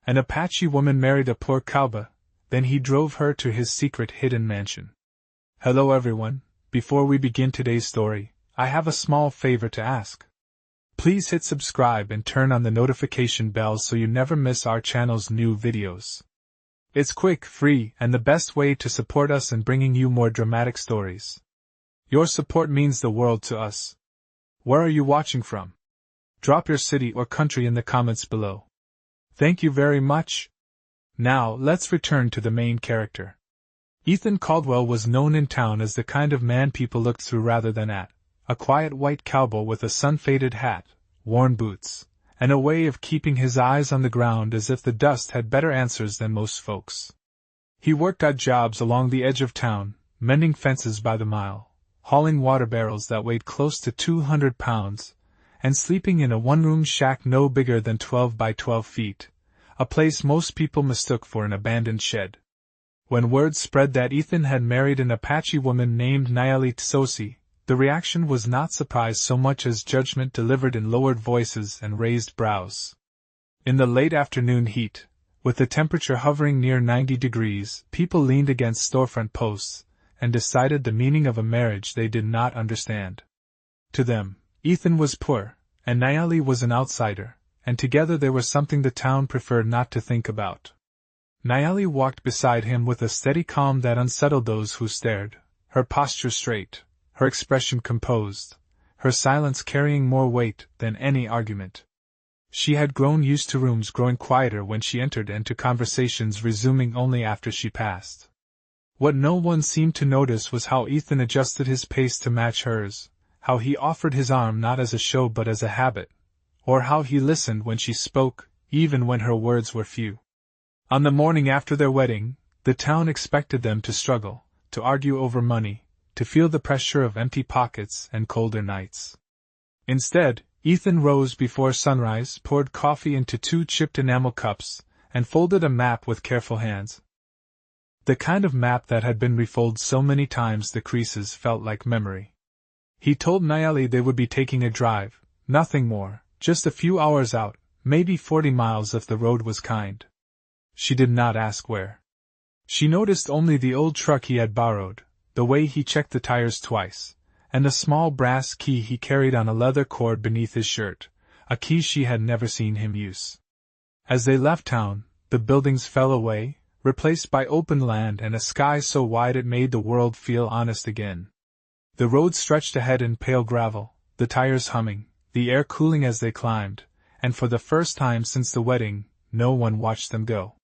An Apache woman married a poor cowboy, then he drove her to his secret hidden mansion. Hello everyone, before we begin today's story, I have a small favor to ask. Please hit subscribe and turn on the notification bell so you never miss our channel's new videos. It's quick, free, and the best way to support us in bringing you more dramatic stories. Your support means the world to us. Where are you watching from? Drop your city or country in the comments below. Thank you very much. Now, let's return to the main character. Ethan Caldwell was known in town as the kind of man people looked through rather than at, a quiet white cowboy with a sun-faded hat, worn boots, and a way of keeping his eyes on the ground as if the dust had better answers than most folks. He worked odd jobs along the edge of town, mending fences by the mile, hauling water barrels that weighed close to 200 pounds, and sleeping in a one-room shack no bigger than 12 by 12 feet, a place most people mistook for an abandoned shed. When word spread that Ethan had married an Apache woman named Nayeli Tsosi, the reaction was not surprise so much as judgment delivered in lowered voices and raised brows. In the late afternoon heat, with the temperature hovering near 90 degrees, people leaned against storefront posts and decided the meaning of a marriage they did not understand. To them, Ethan was poor, and Nayeli was an outsider, and together they were something the town preferred not to think about. Nayeli walked beside him with a steady calm that unsettled those who stared, her posture straight, her expression composed, her silence carrying more weight than any argument. She had grown used to rooms growing quieter when she entered and to conversations resuming only after she passed. What no one seemed to notice was how Ethan adjusted his pace to match hers, how he offered his arm not as a show but as a habit, or how he listened when she spoke, even when her words were few. On the morning after their wedding, the town expected them to struggle, to argue over money, to feel the pressure of empty pockets and colder nights. Instead, Ethan rose before sunrise, poured coffee into 2 chipped enamel cups, and folded a map with careful hands. The kind of map that had been refolded so many times the creases felt like memory. He told Nayeli they would be taking a drive, nothing more, just a few hours out, maybe 40 miles if the road was kind. She did not ask where. She noticed only the old truck he had borrowed, the way he checked the tires twice, and the small brass key he carried on a leather cord beneath his shirt, a key she had never seen him use. As they left town, the buildings fell away, replaced by open land and a sky so wide it made the world feel honest again. The road stretched ahead in pale gravel, the tires humming, the air cooling as they climbed, and for the first time since the wedding, no one watched them go.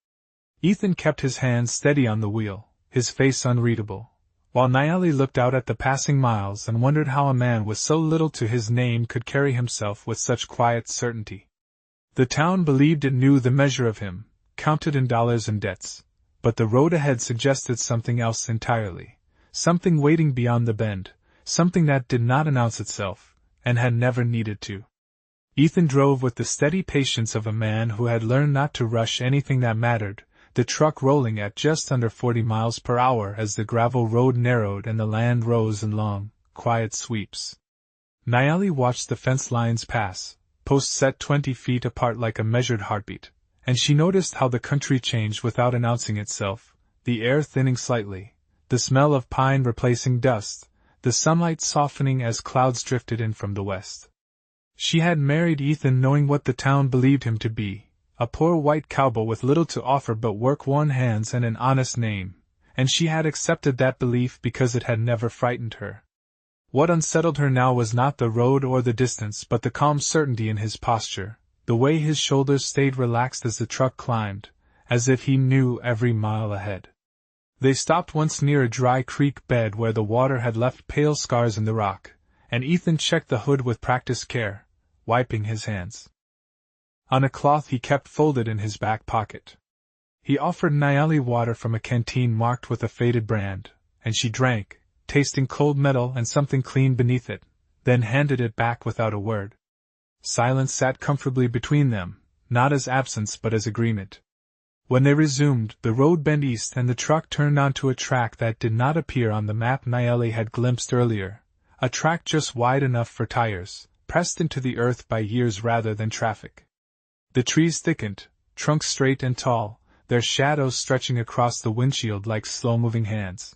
Ethan kept his hands steady on the wheel, his face unreadable, while Nayeli looked out at the passing miles and wondered how a man with so little to his name could carry himself with such quiet certainty. The town believed it knew the measure of him, counted in dollars and debts, but the road ahead suggested something else entirely, something waiting beyond the bend, something that did not announce itself, and had never needed to. Ethan drove with the steady patience of a man who had learned not to rush anything that mattered, the truck rolling at just under 40 miles per hour as the gravel road narrowed and the land rose in long, quiet sweeps. Nayeli watched the fence lines pass, posts set 20 feet apart like a measured heartbeat, and she noticed how the country changed without announcing itself, the air thinning slightly, the smell of pine replacing dust, the sunlight softening as clouds drifted in from the west. She had married Ethan knowing what the town believed him to be, a poor white cowboy with little to offer but work-worn hands and an honest name, and she had accepted that belief because it had never frightened her. What unsettled her now was not the road or the distance but the calm certainty in his posture, the way his shoulders stayed relaxed as the truck climbed, as if he knew every mile ahead. They stopped once near a dry creek bed where the water had left pale scars in the rock, and Ethan checked the hood with practiced care, wiping his hands on a cloth he kept folded in his back pocket. He offered Nayeli water from a canteen marked with a faded brand, and she drank, tasting cold metal and something clean beneath it, then handed it back without a word. Silence sat comfortably between them, not as absence but as agreement. When they resumed, the road bent east and the truck turned onto a track that did not appear on the map Nayeli had glimpsed earlier, a track just wide enough for tires, pressed into the earth by years rather than traffic. The trees thickened, trunks straight and tall, their shadows stretching across the windshield like slow-moving hands.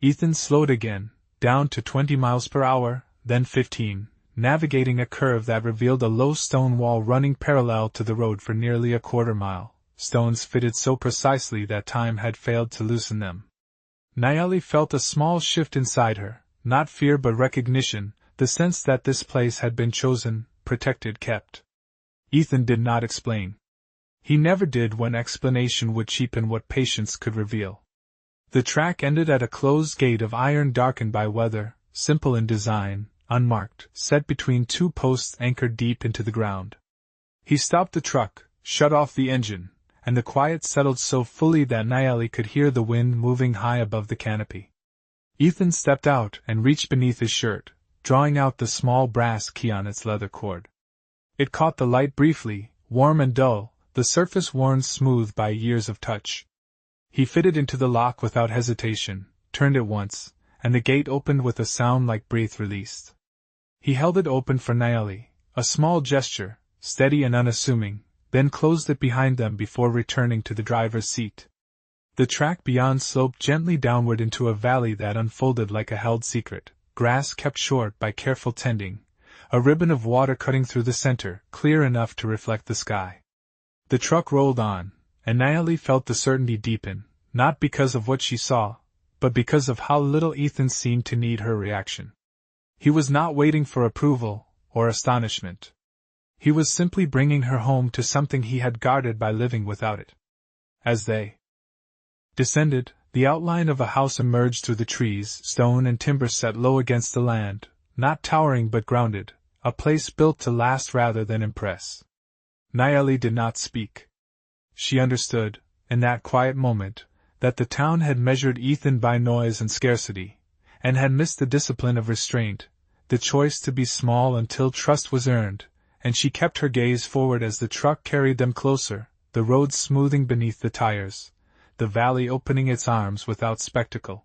Ethan slowed again, down to 20 miles per hour, then 15, navigating a curve that revealed a low stone wall running parallel to the road for nearly a quarter mile, stones fitted so precisely that time had failed to loosen them. Nayeli felt a small shift inside her, not fear but recognition, the sense that this place had been chosen, protected, kept. Ethan did not explain. He never did when explanation would cheapen what patience could reveal. The track ended at a closed gate of iron darkened by weather, simple in design, unmarked, set between two posts anchored deep into the ground. He stopped the truck, shut off the engine, and the quiet settled so fully that Nayeli could hear the wind moving high above the canopy. Ethan stepped out and reached beneath his shirt, drawing out the small brass key on its leather cord. It caught the light briefly, warm and dull, the surface worn smooth by years of touch. He fitted into the lock without hesitation, turned it once, and the gate opened with a sound like breath released. He held it open for Nayeli, a small gesture, steady and unassuming, then closed it behind them before returning to the driver's seat. The track beyond sloped gently downward into a valley that unfolded like a held secret, grass kept short by careful tending, a ribbon of water cutting through the center, clear enough to reflect the sky. The truck rolled on, and Nayeli felt the certainty deepen, not because of what she saw, but because of how little Ethan seemed to need her reaction. He was not waiting for approval, or astonishment. He was simply bringing her home to something he had guarded by living without it. As they descended, the outline of a house emerged through the trees, stone and timber set low against the land, not towering but grounded, a place built to last rather than impress. Nayeli did not speak. She understood, in that quiet moment, that the town had measured Ethan by noise and scarcity, and had missed the discipline of restraint, the choice to be small until trust was earned, and she kept her gaze forward as the truck carried them closer, the road smoothing beneath the tires, the valley opening its arms without spectacle.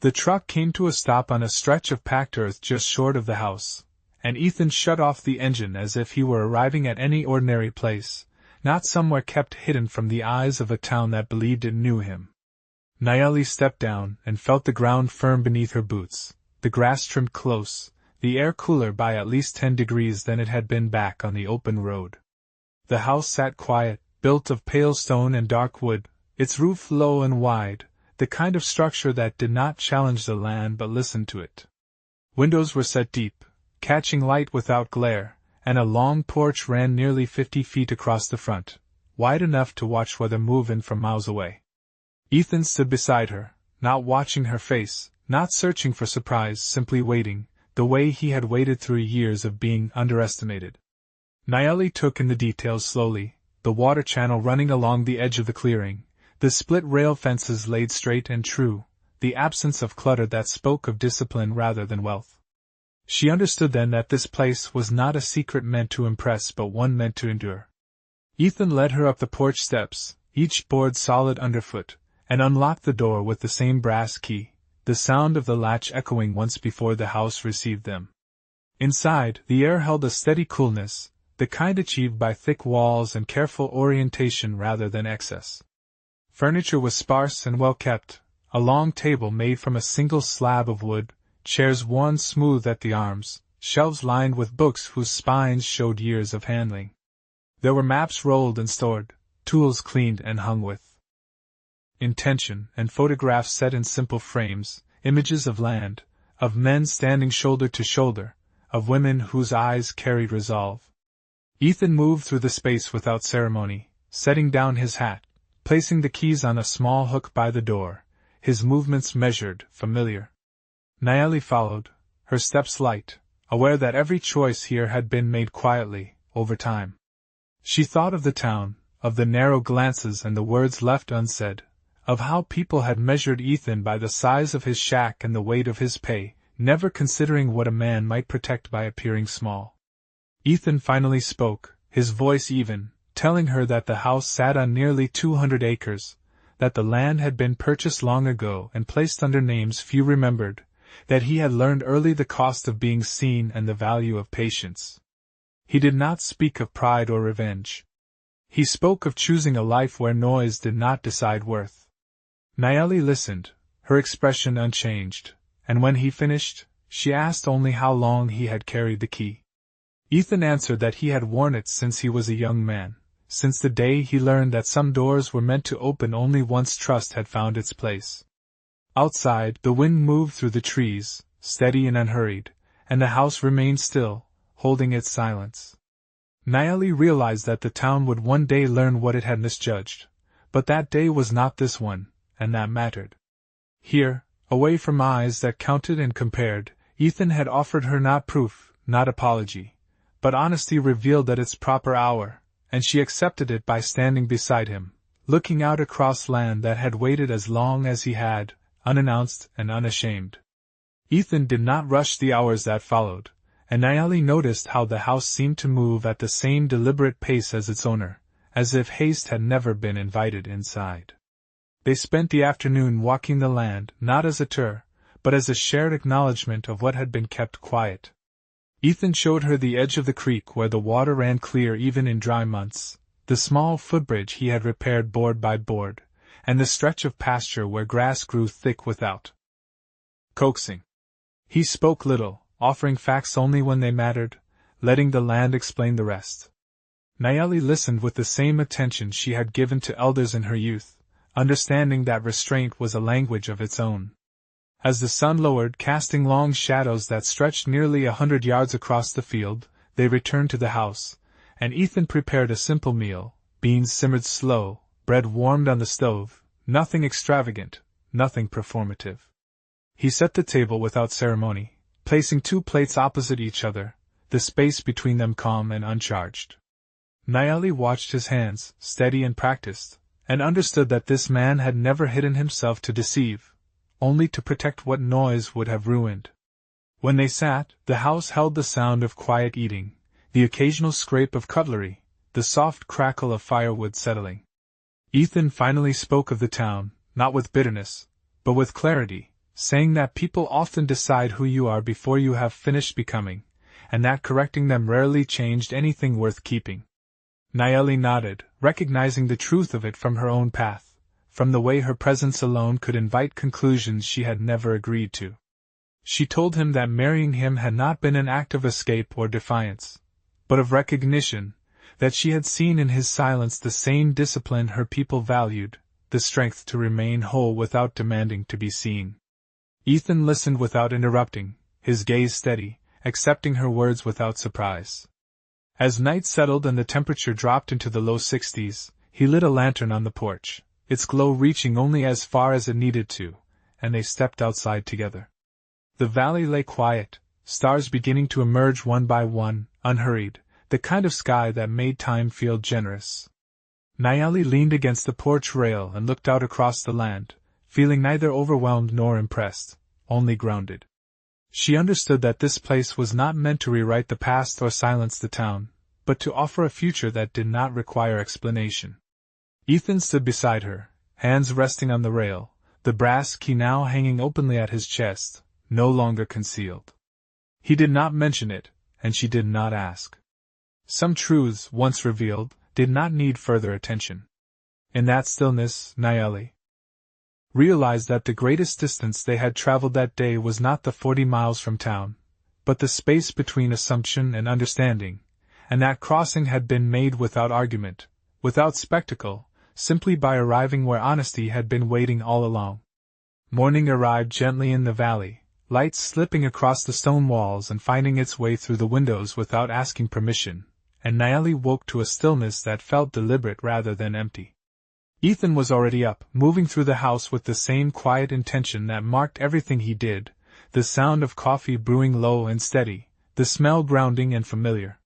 The truck came to a stop on a stretch of packed earth just short of the house, and Ethan shut off the engine as if he were arriving at any ordinary place, not somewhere kept hidden from the eyes of a town that believed it knew him. Nayeli stepped down and felt the ground firm beneath her boots, the grass trimmed close, the air cooler by at least 10 degrees than it had been back on the open road. The house sat quiet, built of pale stone and dark wood, its roof low and wide, the kind of structure that did not challenge the land but listened to it. Windows were set deep, catching light without glare, and a long porch ran nearly 50 feet across the front, wide enough to watch weather move in from miles away. Ethan stood beside her, not watching her face, not searching for surprise, simply waiting, the way he had waited through years of being underestimated. Nayeli took in the details slowly, the water channel running along the edge of the clearing, the split rail fences laid straight and true, the absence of clutter that spoke of discipline rather than wealth. She understood then that this place was not a secret meant to impress but one meant to endure. Ethan led her up the porch steps, each board solid underfoot, and unlocked the door with the same brass key, the sound of the latch echoing once before the house received them. Inside, the air held a steady coolness, the kind achieved by thick walls and careful orientation rather than excess. Furniture was sparse and well kept, a long table made from a single slab of wood, chairs worn smooth at the arms, shelves lined with books whose spines showed years of handling. There were maps rolled and stored, tools cleaned and hung with intention, and photographs set in simple frames, images of land, of men standing shoulder to shoulder, of women whose eyes carried resolve. Ethan moved through the space without ceremony, setting down his hat, placing the keys on a small hook by the door, his movements measured, familiar. Nayeli followed, her steps light, aware that every choice here had been made quietly, over time. She thought of the town, of the narrow glances and the words left unsaid, of how people had measured Ethan by the size of his shack and the weight of his pay, never considering what a man might protect by appearing small. Ethan finally spoke, his voice even, telling her that the house sat on nearly 200 acres, that the land had been purchased long ago and placed under names few remembered, that he had learned early the cost of being seen and the value of patience. He did not speak of pride or revenge. He spoke of choosing a life where noise did not decide worth. Nayeli listened, her expression unchanged, and when he finished, she asked only how long he had carried the key. Ethan answered that he had worn it since he was a young man, since the day he learned that some doors were meant to open only once trust had found its place. Outside, the wind moved through the trees, steady and unhurried, and the house remained still, holding its silence. Nayeli realized that the town would one day learn what it had misjudged, but that day was not this one, and that mattered. Here, away from eyes that counted and compared, Ethan had offered her not proof, not apology, but honesty revealed at its proper hour, and she accepted it by standing beside him, looking out across land that had waited as long as he had, unannounced and unashamed. Ethan did not rush the hours that followed, and Nayeli noticed how the house seemed to move at the same deliberate pace as its owner, as if haste had never been invited inside. They spent the afternoon walking the land, not as a tour, but as a shared acknowledgement of what had been kept quiet. Ethan showed her the edge of the creek where the water ran clear even in dry months, the small footbridge he had repaired board by board, and the stretch of pasture where grass grew thick without. Coaxing. He spoke little, offering facts only when they mattered, letting the land explain the rest. Nayeli listened with the same attention she had given to elders in her youth, understanding that restraint was a language of its own. As the sun lowered, casting long shadows that stretched nearly 100 yards across the field, they returned to the house, and Ethan prepared a simple meal, beans simmered slow, bread warmed on the stove, nothing extravagant, nothing performative. He set the table without ceremony, placing 2 plates opposite each other, the space between them calm and uncharged. Nayeli watched his hands, steady and practiced, and understood that this man had never hidden himself to deceive, only to protect what noise would have ruined. When they sat, the house held the sound of quiet eating, the occasional scrape of cutlery, the soft crackle of firewood settling. Ethan finally spoke of the town, not with bitterness, but with clarity, saying that people often decide who you are before you have finished becoming, and that correcting them rarely changed anything worth keeping. Nayeli nodded, recognizing the truth of it from her own path, from the way her presence alone could invite conclusions she had never agreed to. She told him that marrying him had not been an act of escape or defiance, but of recognition, that she had seen in his silence the same discipline her people valued, the strength to remain whole without demanding to be seen. Ethan listened without interrupting, his gaze steady, accepting her words without surprise. As night settled and the temperature dropped into the low 60s, he lit a lantern on the porch, its glow reaching only as far as it needed to, and they stepped outside together. The valley lay quiet, stars beginning to emerge one by one, unhurried, the kind of sky that made time feel generous. Nayeli leaned against the porch rail and looked out across the land, feeling neither overwhelmed nor impressed, only grounded. She understood that this place was not meant to rewrite the past or silence the town, but to offer a future that did not require explanation. Ethan stood beside her, hands resting on the rail, the brass key now hanging openly at his chest, no longer concealed. He did not mention it, and she did not ask. Some truths, once revealed, did not need further attention. In that stillness, Nayeli realized that the greatest distance they had traveled that day was not the 40 miles from town, but the space between assumption and understanding, and that crossing had been made without argument, without spectacle, simply by arriving where honesty had been waiting all along. Morning arrived gently in the valley, light slipping across the stone walls and finding its way through the windows without asking permission, and Nayeli woke to a stillness that felt deliberate rather than empty. Ethan was already up, moving through the house with the same quiet intention that marked everything he did, the sound of coffee brewing low and steady, the smell grounding and familiar.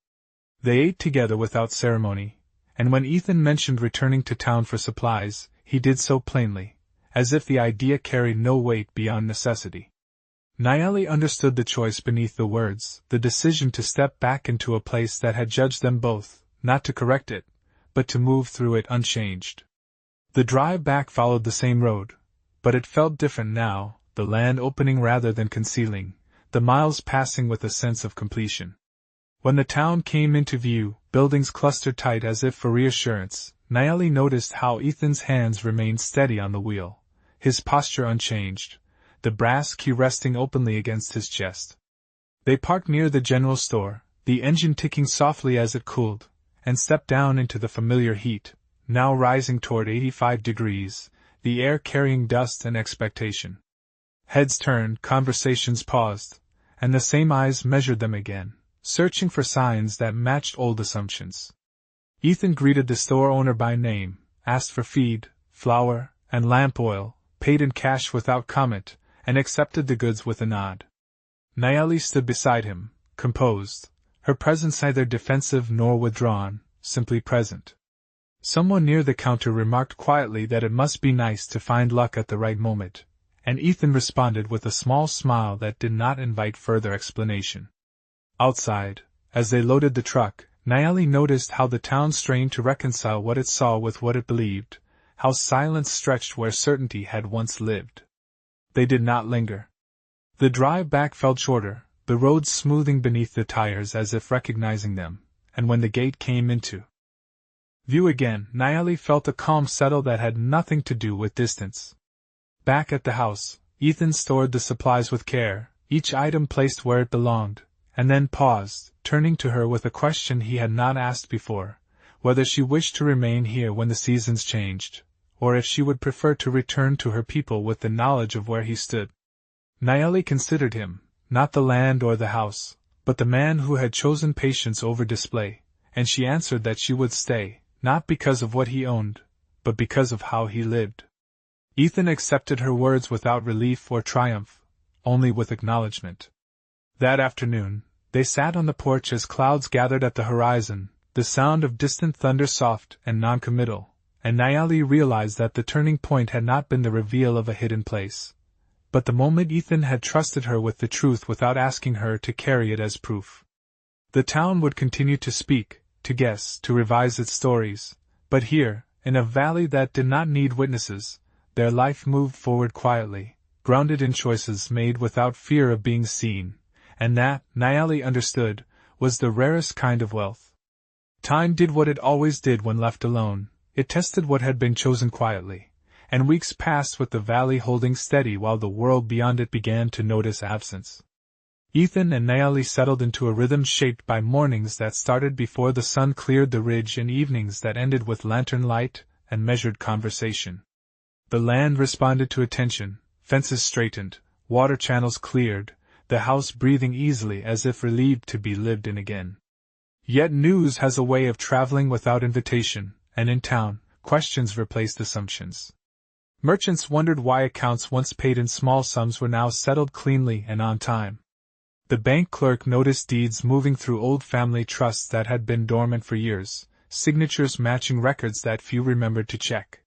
They ate together without ceremony, and when Ethan mentioned returning to town for supplies, he did so plainly, as if the idea carried no weight beyond necessity. Nayeli understood the choice beneath the words, the decision to step back into a place that had judged them both, not to correct it, but to move through it unchanged. The drive back followed the same road, but it felt different now, the land opening rather than concealing, the miles passing with a sense of completion. When the town came into view, buildings clustered tight as if for reassurance, Nayeli noticed how Ethan's hands remained steady on the wheel, his posture unchanged, the brass key resting openly against his chest. They parked near the general store, the engine ticking softly as it cooled, and stepped down into the familiar heat, now rising toward 85 degrees, the air carrying dust and expectation. Heads turned, conversations paused, and the same eyes measured them again, searching for signs that matched old assumptions. Ethan greeted the store owner by name, asked for feed, flour, and lamp oil, paid in cash without comment, and accepted the goods with a nod. Nayeli stood beside him, composed, her presence neither defensive nor withdrawn, simply present. Someone near the counter remarked quietly that it must be nice to find luck at the right moment, and Ethan responded with a small smile that did not invite further explanation. Outside, as they loaded the truck, Nayeli noticed how the town strained to reconcile what it saw with what it believed, how silence stretched where certainty had once lived. They did not linger. The drive back felt shorter, the road smoothing beneath the tires as if recognizing them, and when the gate came into view again, Nayeli felt a calm settle that had nothing to do with distance. Back at the house, Ethan stored the supplies with care, each item placed where it belonged, and then paused, turning to her with a question he had not asked before, whether she wished to remain here when the seasons changed, or if she would prefer to return to her people with the knowledge of where he stood. Nayeli considered him, not the land or the house, but the man who had chosen patience over display, and she answered that she would stay, not because of what he owned, but because of how he lived. Ethan accepted her words without relief or triumph, only with acknowledgement. That afternoon, they sat on the porch as clouds gathered at the horizon, the sound of distant thunder soft and noncommittal, and Nayeli realized that the turning point had not been the reveal of a hidden place, but the moment Ethan had trusted her with the truth without asking her to carry it as proof. The town would continue to speak, to guess, to revise its stories, but here, in a valley that did not need witnesses, their life moved forward quietly, grounded in choices made without fear of being seen, and that, Nayeli understood, was the rarest kind of wealth. Time did what it always did when left alone, it tested what had been chosen quietly, and weeks passed with the valley holding steady while the world beyond it began to notice absence. Ethan and Nayeli settled into a rhythm shaped by mornings that started before the sun cleared the ridge and evenings that ended with lantern light and measured conversation. The land responded to attention, fences straightened, water channels cleared, the house breathing easily as if relieved to be lived in again. Yet news has a way of traveling without invitation, and in town, questions replaced assumptions. Merchants wondered why accounts once paid in small sums were now settled cleanly and on time. The bank clerk noticed deeds moving through old family trusts that had been dormant for years, signatures matching records that few remembered to check.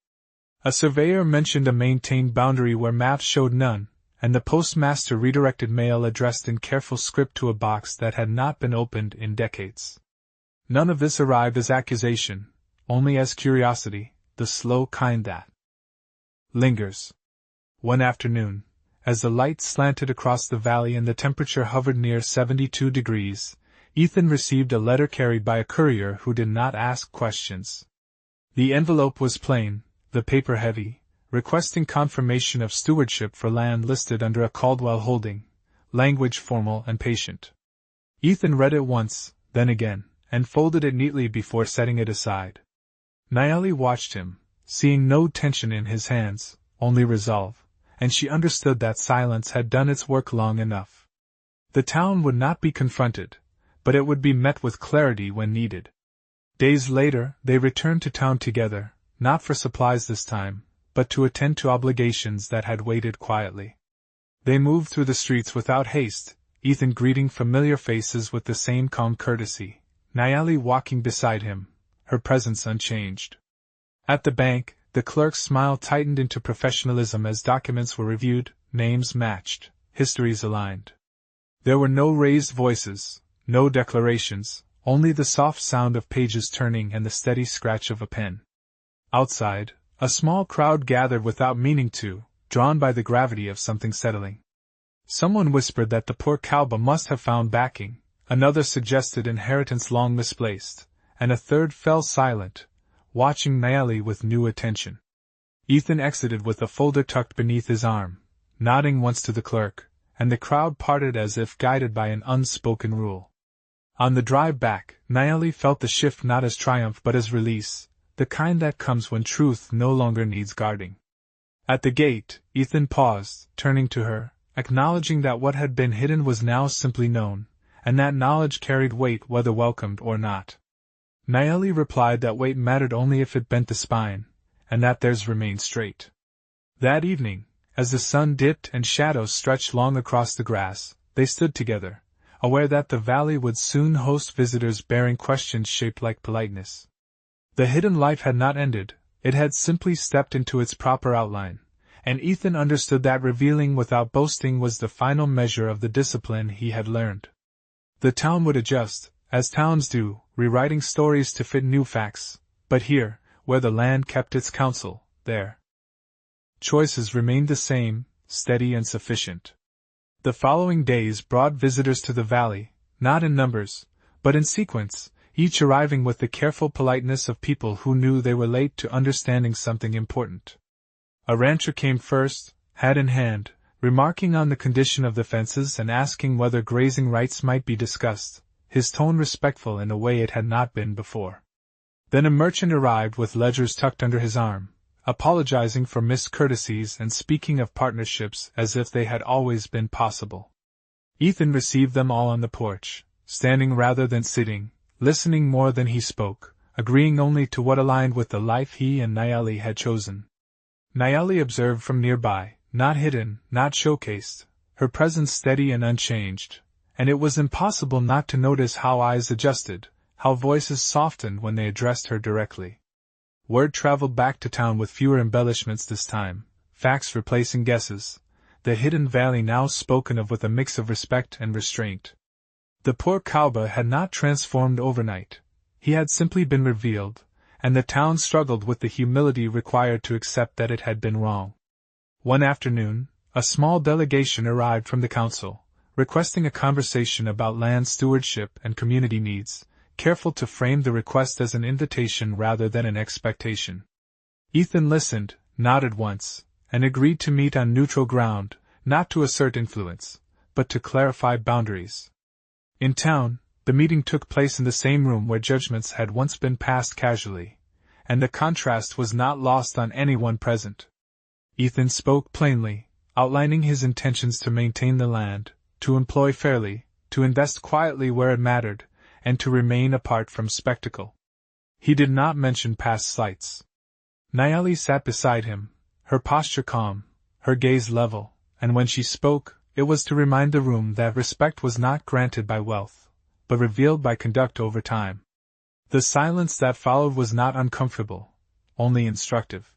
A surveyor mentioned a maintained boundary where maps showed none, and the postmaster redirected mail addressed in careful script to a box that had not been opened in decades. None of this arrived as accusation, only as curiosity, the slow kind that lingers. One afternoon, as the light slanted across the valley and the temperature hovered near 72 degrees, Ethan received a letter carried by a courier who did not ask questions. The envelope was plain, the paper heavy, requesting confirmation of stewardship for land listed under a Caldwell holding, language formal and patient. Ethan read it once, then again, and folded it neatly before setting it aside. Nayeli watched him, seeing no tension in his hands, only resolve, and she understood that silence had done its work long enough. The town would not be confronted, but it would be met with clarity when needed. Days later, they returned to town together, not for supplies this time, but to attend to obligations that had waited quietly. They moved through the streets without haste, Ethan greeting familiar faces with the same calm courtesy, Nayeli walking beside him, her presence unchanged. At the bank, the clerk's smile tightened into professionalism as documents were reviewed, names matched, histories aligned. There were no raised voices, no declarations, only the soft sound of pages turning and the steady scratch of a pen. Outside, a small crowd gathered without meaning to, drawn by the gravity of something settling. Someone whispered that the poor cowboy must have found backing, Another suggested inheritance long misplaced, and a third fell silent, watching Naeli with new attention. Ethan exited with a folder tucked beneath his arm, nodding once to the clerk, and the crowd parted as if guided by an unspoken rule. On the drive back, Naeli felt the shift not as triumph but as release, the kind that comes when truth no longer needs guarding. At the gate, Ethan paused, turning to her, acknowledging that what had been hidden was now simply known, and that knowledge carried weight whether welcomed or not. Naeli replied that weight mattered only if it bent the spine, and that theirs remained straight. That evening, as the sun dipped and shadows stretched long across the grass, they stood together, aware that the valley would soon host visitors bearing questions shaped like politeness. The hidden life had not ended, it had simply stepped into its proper outline, and Ethan understood that revealing without boasting was the final measure of the discipline he had learned. The town would adjust, as towns do, rewriting stories to fit new facts, but here, where the land kept its counsel, their choices remained the same, steady and sufficient. The following days brought visitors to the valley, not in numbers, but in sequence, each arriving with the careful politeness of people who knew they were late to understanding something important. A rancher came first, hat in hand, remarking on the condition of the fences and asking whether grazing rights might be discussed, his tone respectful in a way it had not been before. Then a merchant arrived with ledgers tucked under his arm, apologizing for missed courtesies and speaking of partnerships as if they had always been possible. Ethan received them all on the porch, standing rather than sitting, listening more than he spoke, agreeing only to what aligned with the life he and Naeli had chosen. Naeli observed from nearby, not hidden, not showcased, her presence steady and unchanged, and it was impossible not to notice how eyes adjusted, how voices softened when they addressed her directly. Word traveled back to town with fewer embellishments this time, facts replacing guesses, the hidden valley now spoken of with a mix of respect and restraint. The poor Cowboy had not transformed overnight, he had simply been revealed, and the town struggled with the humility required to accept that it had been wrong. One afternoon, a small delegation arrived from the council, requesting a conversation about land stewardship and community needs, careful to frame the request as an invitation rather than an expectation. Ethan listened, nodded once, and agreed to meet on neutral ground, not to assert influence, but to clarify boundaries. In town, the meeting took place in the same room where judgments had once been passed casually, and the contrast was not lost on anyone present. Ethan spoke plainly, outlining his intentions to maintain the land, to employ fairly, to invest quietly where it mattered, and to remain apart from spectacle. He did not mention past slights. Naeli sat beside him, her posture calm, her gaze level, and when she spoke, it was to remind the room that respect was not granted by wealth, but revealed by conduct over time. The silence that followed was not uncomfortable, only instructive.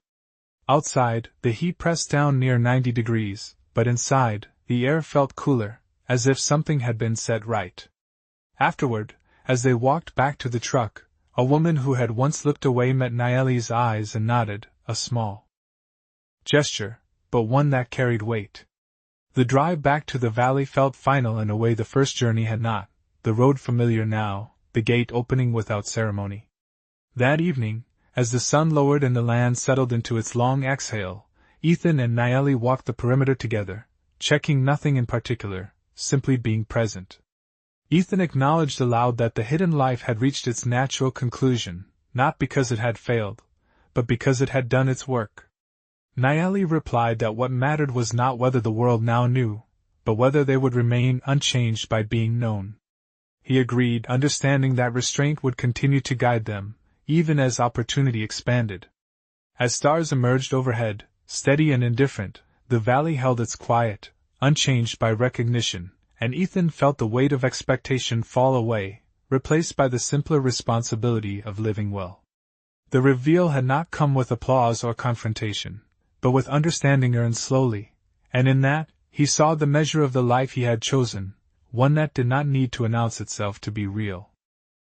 Outside, the heat pressed down near 90 degrees, but inside, the air felt cooler, as if something had been set right. Afterward, as they walked back to the truck, a woman who had once looked away met Naeli's eyes and nodded, a small gesture, but one that carried weight. The drive back to the valley felt final in a way the first journey had not, the road familiar now, the gate opening without ceremony. That evening, as the sun lowered and the land settled into its long exhale, Ethan and Naeli walked the perimeter together, checking nothing in particular, simply being present. Ethan acknowledged aloud that the hidden life had reached its natural conclusion, not because it had failed, but because it had done its work. Naeli replied that what mattered was not whether the world now knew, but whether they would remain unchanged by being known. He agreed, understanding that restraint would continue to guide them, even as opportunity expanded. As stars emerged overhead, steady and indifferent, the valley held its quiet, unchanged by recognition, and Ethan felt the weight of expectation fall away, replaced by the simpler responsibility of living well. The reveal had not come with applause or confrontation, but with understanding earned slowly, and in that, he saw the measure of the life he had chosen, one that did not need to announce itself to be real.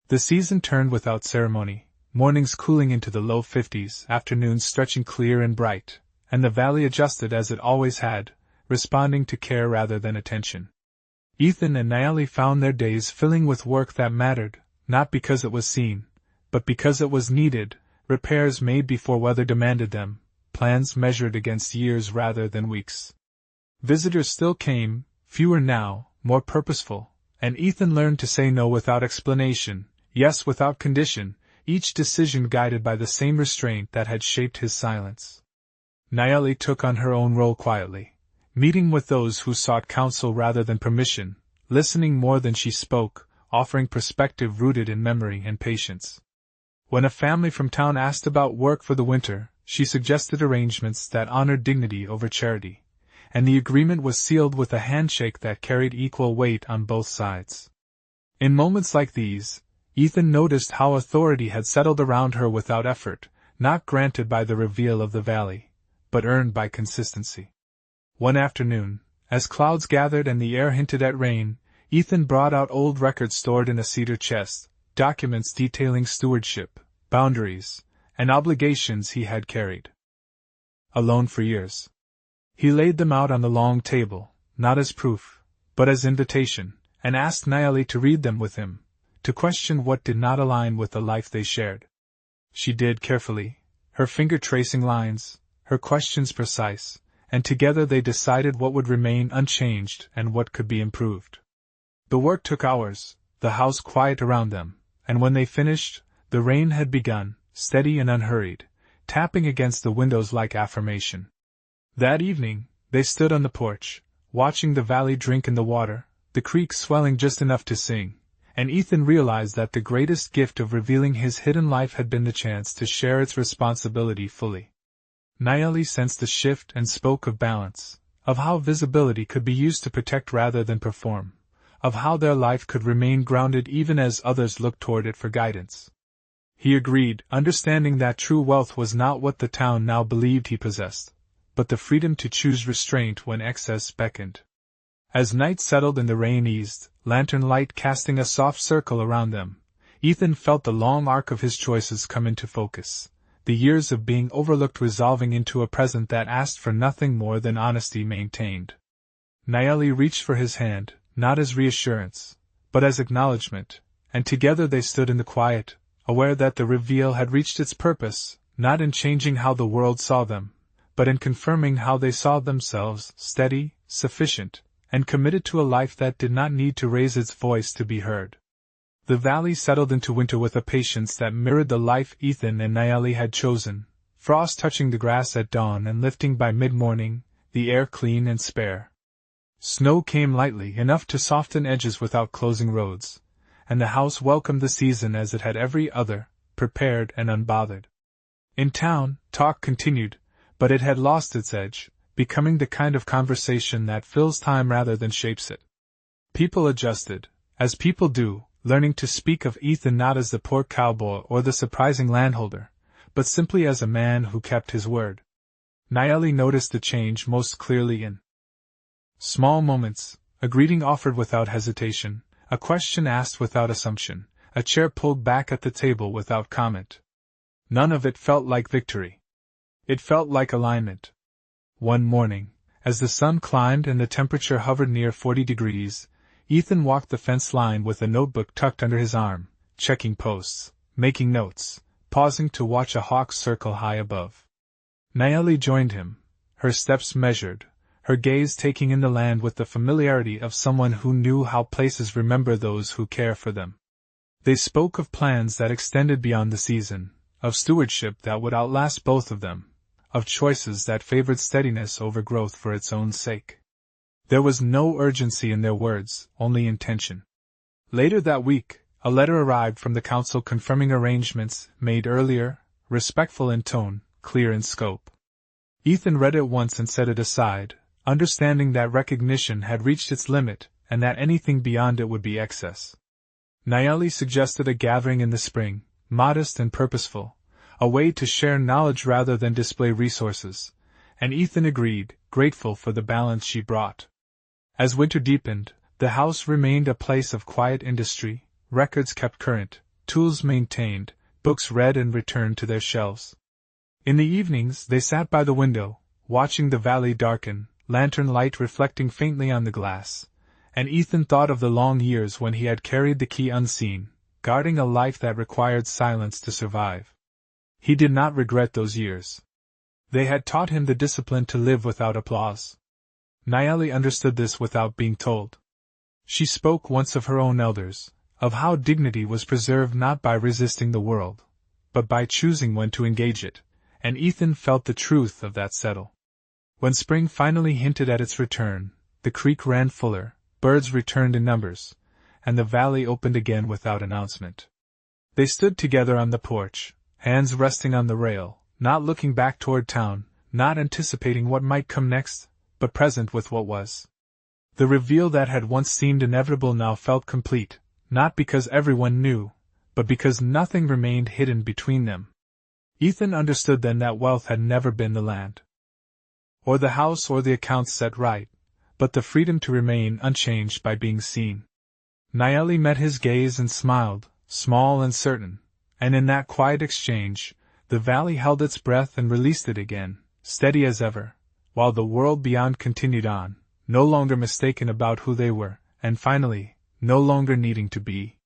The season turned without ceremony, mornings cooling into the low 50s, afternoons stretching clear and bright, and the valley adjusted as it always had, responding to care rather than attention. Ethan and Nayeli found their days filling with work that mattered, not because it was seen, but because it was needed, repairs made before weather demanded them, plans measured against years rather than weeks. Visitors still came, fewer now, more purposeful, and Ethan learned to say no without explanation, yes without condition, each decision guided by the same restraint that had shaped his silence. Nayeli took on her own role quietly, meeting with those who sought counsel rather than permission, listening more than she spoke, offering perspective rooted in memory and patience. When a family from town asked about work for the winter, she suggested arrangements that honored dignity over charity, and the agreement was sealed with a handshake that carried equal weight on both sides. In moments like these, Ethan noticed how authority had settled around her without effort, not granted by the reveal of the valley, but earned by consistency. One afternoon, as clouds gathered and the air hinted at rain, Ethan brought out old records stored in a cedar chest, documents detailing stewardship, boundaries, and obligations he had carried alone for years. He laid them out on the long table, not as proof, but as invitation, and asked Nayeli to read them with him, to question what did not align with the life they shared. She did carefully, her finger tracing lines, her questions precise, and together they decided what would remain unchanged and what could be improved. The work took hours, the house quiet around them, and when they finished, the rain had begun, steady and unhurried, tapping against the windows like affirmation. That evening, they stood on the porch, watching the valley drink in the water, the creek swelling just enough to sing, and Ethan realized that the greatest gift of revealing his hidden life had been the chance to share its responsibility fully. Nayeli sensed the shift and spoke of balance, of how visibility could be used to protect rather than perform, of how their life could remain grounded even as others looked toward it for guidance. He agreed, understanding that true wealth was not what the town now believed he possessed, but the freedom to choose restraint when excess beckoned. As night settled and the rain eased, lantern light casting a soft circle around them, Ethan felt the long arc of his choices come into focus, the years of being overlooked resolving into a present that asked for nothing more than honesty maintained. Nayeli reached for his hand, not as reassurance, but as acknowledgement, and together they stood in the quiet, aware that the reveal had reached its purpose, not in changing how the world saw them, but in confirming how they saw themselves, steady, sufficient, and committed to a life that did not need to raise its voice to be heard. The valley settled into winter with a patience that mirrored the life Ethan and Nayeli had chosen, frost touching the grass at dawn and lifting by mid-morning, the air clean and spare. Snow came lightly enough to soften edges without closing roads, and the house welcomed the season as it had every other, prepared and unbothered. In town, talk continued, but it had lost its edge, becoming the kind of conversation that fills time rather than shapes it. People adjusted, as people do, learning to speak of Ethan not as the poor cowboy or the surprising landholder, but simply as a man who kept his word. Nayeli noticed the change most clearly in small moments, a greeting offered without hesitation, a question asked without assumption, a chair pulled back at the table without comment. None of it felt like victory. It felt like alignment. One morning, as the sun climbed and the temperature hovered near 40 degrees, Ethan walked the fence line with a notebook tucked under his arm, checking posts, making notes, pausing to watch a hawk circle high above. Nayeli joined him, her steps measured, her gaze taking in the land with the familiarity of someone who knew how places remember those who care for them. They spoke of plans that extended beyond the season, of stewardship that would outlast both of them, of choices that favored steadiness over growth for its own sake. There was no urgency in their words, only intention. Later that week, a letter arrived from the council confirming arrangements made earlier, respectful in tone, clear in scope. Ethan read it once and set it aside, understanding that recognition had reached its limit and that anything beyond it would be excess. Nayeli suggested a gathering in the spring, modest and purposeful, a way to share knowledge rather than display resources, and Ethan agreed, grateful for the balance she brought. As winter deepened, the house remained a place of quiet industry, records kept current, tools maintained, books read and returned to their shelves. In the evenings they sat by the window, watching the valley darken, lantern light reflecting faintly on the glass, And Ethan thought of the long years when he had carried the key unseen, guarding a life that required silence to survive. He did not regret those years. They had taught him the discipline to live without applause. Nayeli understood this without being told. She spoke once of her own elders, of how dignity was preserved not by resisting the world, but by choosing when to engage it, and Ethan felt the truth of that settle. When spring finally hinted at its return, the creek ran fuller, birds returned in numbers, and the valley opened again without announcement. They stood together on the porch, hands resting on the rail, not looking back toward town, not anticipating what might come next, but present with what was. The reveal that had once seemed inevitable now felt complete, not because everyone knew, but because nothing remained hidden between them. Ethan understood then that wealth had never been the land, or the house or the accounts set right, but the freedom to remain unchanged by being seen. Nayeli met his gaze and smiled, small and certain, and in that quiet exchange, the valley held its breath and released it again, steady as ever, while the world beyond continued on, no longer mistaken about who they were, and finally, no longer needing to be.